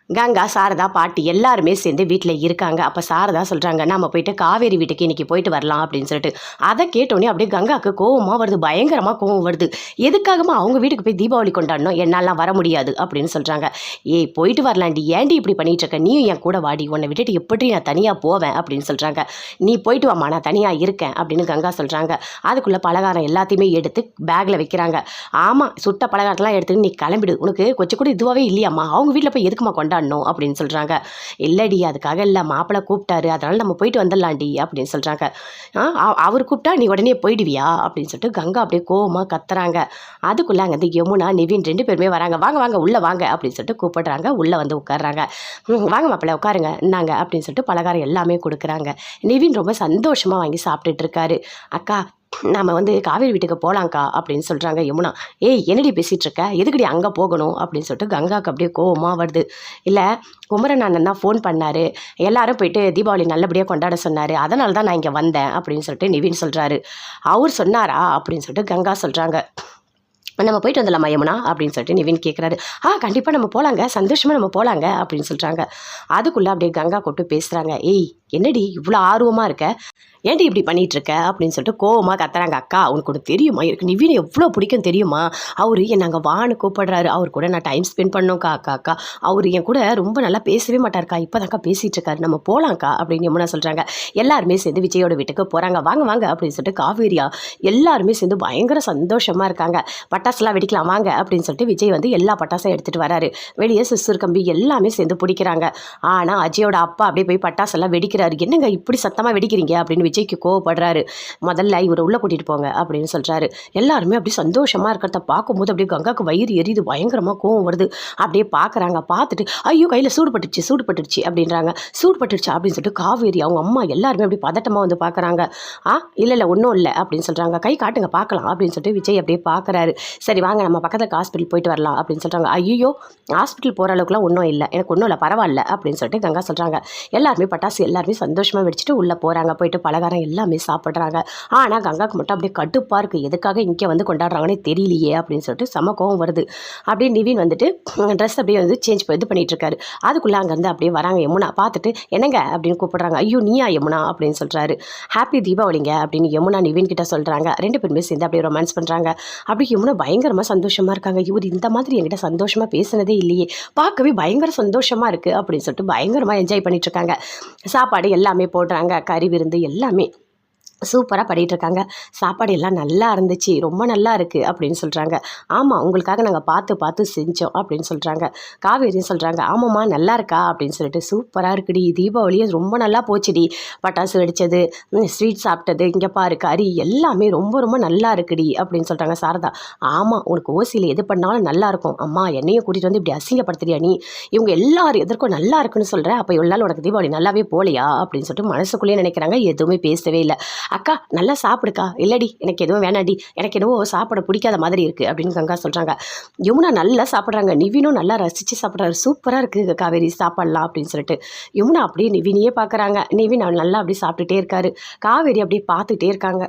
கங்கா, சாரதா, பாட்டி எல்லாருமே சேர்ந்து வீட்டில் இருக்காங்க. அப்போ சாரதா சொல்கிறாங்க, நம்ம போயிட்டு காவேரி வீட்டுக்கு இன்றைக்கி போயிட்டு வரலாம் அப்படின்னு சொல்லிட்டு. அதை கேட்டோன்னே அப்படியே கங்காவுக்கு கோவமாக வருது, பயங்கரமாக கோவம் வருது. எதுக்காகமா அவங்க வீட்டுக்கு போய் தீபாவளி கொண்டாடணும், என்னாலாம் வர முடியாது அப்படின்னு சொல்கிறாங்க. ஏய் போயிட்டு வரலாண்டி, ஏன்டி இப்படி பண்ணிட்டு இருக்க, நீயும் என் கூட வாடி, உன்னை விட்டுட்டு எப்படி நான் தனியாக போவேன் அப்படின்னு சொல்கிறாங்க. நீ போயிட்டு வாமா, நான் தனியாக இருக்கேன் அப்படின்னு கங்கா சொல்கிறாங்க. அதுக்குள்ளே பலகாரம் எல்லாத்தையுமே எடுத்து பேக்கில் வைக்கிறாங்க. ஆமாம், சுட்ட பலகாரத்தெல்லாம் எடுத்துட்டு நீ கிளம்பிடு, உனக்கு கொஞ்சம் கூட இதுவாகவே இல்லையாம்மா, அவங்க வீட்டில் போய் எதுக்குமா கொண்டாடணும் அப்படின்னு சொல்கிறாங்க. இல்லடி அதுக்காக இல்லை, மாப்பிள்ளை கூப்பிட்டாரு, அதனால் நம்ம போயிட்டு வந்துடலாண்டி அப்படின்னு சொல்கிறாங்க. அவர் கூப்பிட்டா நீ உடனே போயிடுவியா அப்படின்னு சொல்லிட்டு கங்கா அப்படியே கோவமாக கத்துறாங்க. அதுக்குள்ளே அங்கே வந்து யமுனா, நிவின் 2 பேருமே வராங்க. வாங்க வாங்க உள்ளே வாங்க அப்படின்னு சொல்லிட்டு கூப்பிடுறாங்க. உள்ளே வந்து உட்காடுறாங்க. வாங்க மாப்பிள்ளை உட்காருங்க இன்னாங்க அப்படின்னு சொல்லிட்டு பலகாரம் எல்லாமே கொடுக்குறாங்க. நிவின் ரொம்ப சந்தோஷமாக வாங்கி சாப்பிட்டுட்டு இருக்காரு. அக்கா, நம்ம வந்து காவேரி வீட்டுக்கு போகலாங்க்கா அப்படின்னு சொல்கிறாங்க யமுனா. ஏய் என்னடி பேசிகிட்டு இருக்க, எதுக்கடி அங்கே போகணும் அப்படின்னு சொல்லிட்டு கங்காவுக்கு அப்படியே கோவமாக வருது. இல்லை, குமரன் அண்ணன் தான் ஃபோன் பண்ணார், எல்லாரும் போயிட்டு தீபாவளி நல்லபடியாக கொண்டாட சொன்னார், அதனால தான் நான் இங்கே வந்தேன் அப்படின்னு சொல்லிட்டு நிவின் சொல்கிறாரு. அவர் சொன்னாரா அப்படின்னு சொல்லிட்டு கங்கா சொல்கிறாங்க. நம்ம போயிட்டு வந்துடலாமா யமுனா அப்படின்னு சொல்லிட்டு நிவின் கேட்குறாரு. கண்டிப்பாக நம்ம போகலாங்க, சந்தோஷமாக நம்ம போகலாங்க அப்படின்னு சொல்கிறாங்க. அதுக்குள்ளே அப்படியே கங்கா கூப்பிட்டு பேசுகிறாங்க. ஏய் என்னடி இவ்வளோ ஆர்வமாக இருக்க, ஏன்டி இப்படி பண்ணிகிட்டு இருக்க அப்படின்னு சொல்லிட்டு கோவமாக கத்துறாங்க. அக்கா, உனக்கு ஒன்று தெரியுமா, எனக்கு நிவின் எவ்வளோ பிடிக்கும் தெரியுமா, அவர் என்னை அங்கே வான்னு கூப்பிடுறாரு, அவர் கூட நான் டைம் ஸ்பெண்ட் பண்ணோம்க்கா. அக்கா அவர் என் கூட ரொம்ப நல்லா பேசவே மாட்டார்க்கா, இப்போ தான்க்கா பேசிகிட்டு இருக்காரு, நம்ம போகலாங்க்கா அப்படின்னு யமுனா சொல்கிறாங்க. எல்லாருமே சேர்ந்து விஜயோட வீட்டுக்கு போகிறாங்க. வாங்க வாங்க அப்படின்னு சொல்லிட்டு காவேரியா எல்லாருமே சேர்ந்து பயங்கர சந்தோஷமாக இருக்காங்க. பட்டாசுலாம் வெடிக்கலாம் வாங்க அப்படின்னு சொல்லிட்டு விஜய் வந்து எல்லா பட்டாசும் எடுத்துகிட்டு வராரு. வெளியே சிசுர் கம்பி எல்லாமே சேர்ந்து பிடிக்கிறாங்க. ஆனால் அஜயோட அப்பா அப்படியே போய் பட்டாசெல்லாம் வெடிக்கிறாரு. என்னங்க இப்படி சத்தமாக வெடிக்கிறீங்க அப்படின்னு விஜய்க்கு கோவப்படுறாரு. முதல்ல இவர் உள்ளே கூட்டிகிட்டு போங்க அப்படின்னு சொல்கிறாரு. எல்லாருமே அப்படி சந்தோஷமாக இருக்கிறத பார்க்கும்போது அப்படியே கங்காவுக்கு வயிறு எரியுது, பயங்கரமாக கோவம் வருது. அப்படியே பார்க்குறாங்க. பார்த்துட்டு ஐயோ கையில் சூடுபட்டுருச்சு அப்படின்றாங்க. சூடுபட்டுருச்சு அப்படின்னு சொல்லிட்டு காவேரி அவங்க அம்மா எல்லாருமே அப்படி பதட்டமாக வந்து பார்க்குறாங்க. இல்லை ஒன்றும் இல்லை அப்படின்னு சொல்கிறாங்க. கை காட்டுங்க பார்க்கலாம் அப்படின்னு சொல்லிட்டு விஜய் அப்படியே பார்க்குறாரு. சரி வாங்க நம்ம பக்கத்தில் ஹாஸ்பிட்டல் போயிட்டு வரலாம் அப்படின்னு சொல்கிறாங்க. ஐயோ ஹாஸ்பிட்டல் போகிற அளவுக்குலாம் ஒன்றும் இல்லை, எனக்கு ஒன்றும் இல்லை, பரவாயில்ல அப்படின்னு சொல்லிட்டு கங்கா சொல்கிறாங்க. எல்லாருமே பட்டாசு எல்லாருமே சந்தோஷமாக வெடிச்சிட்டு உள்ளே போகிறாங்க. போயிட்டு பலகாரம் எல்லாமே சாப்பிட்றாங்க. ஆனால் கங்காவுக்கு மட்டும் அப்படியே கடுப்பாக இருக்குது, எதுக்காக இங்கே வந்து கொண்டாடுறாங்கன்னே தெரியலையே அப்படின்னு சொல்லிட்டு செம கோவம் வருது. அப்படியே நிவின் வந்துட்டு ட்ரெஸ் அப்படியே வந்து இது பண்ணிட்டு இருக்காரு. அதுக்குள்ளே அங்கேருந்து அப்படியே வராங்க யமுனா. பார்த்துட்டு என்னங்க அப்படின்னு கூப்பிடுறாங்க. ஐயோ நீயா யமுனா அப்படின்னு சொல்கிறாரு. ஹாப்பி தீபாவளிங்க அப்படின்னு யமுனா நிவின் கிட்ட சொல்கிறாங்க. 2 பேருமே சேர்ந்து அப்படியே ரொமான்ஸ் பண்ணுறாங்க. அப்படி யமுனா பயங்கரமாக சந்தோஷமாக இருக்காங்க. இவர் இந்த மாதிரி என்கிட்ட சந்தோஷமாக பேசினதே இல்லையே, பார்க்கவே பயங்கர சந்தோஷமாக இருக்குது அப்படின்னு சொல்லிட்டு பயங்கரமாக என்ஜாய் பண்ணிட்டு இருக்காங்க. சாப்பாடு எல்லாமே போடுறாங்க, கறி விருந்து எல்லாமே சூப்பராக பண்ணிகிட்டு இருக்காங்க. சாப்பாடு எல்லாம் நல்லா இருந்துச்சு, ரொம்ப நல்லா இருக்குது அப்படின்னு சொல்கிறாங்க. ஆமாம், உங்களுக்காக நாங்கள் பார்த்து செஞ்சோம் அப்படின்னு சொல்கிறாங்க. காவேரியும் சொல்கிறாங்க. ஆமாம்மா நல்லா இருக்கா அப்படின்னு சொல்லிட்டு. சூப்பராக இருக்குடி, தீபாவளியே ரொம்ப நல்லா போச்சுடி, பட்டாசு வெடித்தது, ஸ்வீட் சாப்பிட்டது, இங்கே பாரு கறி எல்லாமே ரொம்ப ரொம்ப நல்லா இருக்குடி அப்படின்னு சொல்கிறாங்க. சாரதா, ஆமாம் உனக்கு ஓசியில் எது பண்ணாலும் நல்லாயிருக்கும், அம்மா என்னையும் கூட்டிகிட்டு வந்து இப்படி அசிங்கப்படுத்துறியா நீ, இவங்க எல்லாரும் எதற்கும் நல்லா இருக்குன்னு சொல்கிறேன், அப்போ இவ்வளோ நாள் உனக்கு தீபாவளி நல்லாவே போகலையா அப்படின்னு சொல்லிட்டு மனசுக்குள்ளேயே நினைக்கிறாங்க. எதுவுமே பேசவே இல்லை. அக்கா நல்லா சாப்பிடுக்கா, இல்லடி எனக்கு எதுவும் வேணாடி, எனக்கு எதுவும் சாப்பிட பிடிக்காத மாதிரி இருக்குது அப்படின்னு கங்கா சொல்கிறாங்க. யமுனா நல்லா சாப்பிட்றாங்க. நிவினும் நல்லா ரசித்து சாப்பிட்றாரு. சூப்பராக இருக்குது காவேரி சாப்பிட்லாம் அப்படின்னு சொல்லிட்டு. யமுனா அப்படியே நிவினையே பார்க்குறாங்க. நிவின் நல்லா அப்படியே சாப்பிட்டுட்டே இருக்காரு. காவேரி அப்படியே பார்த்துட்டே இருக்காங்க.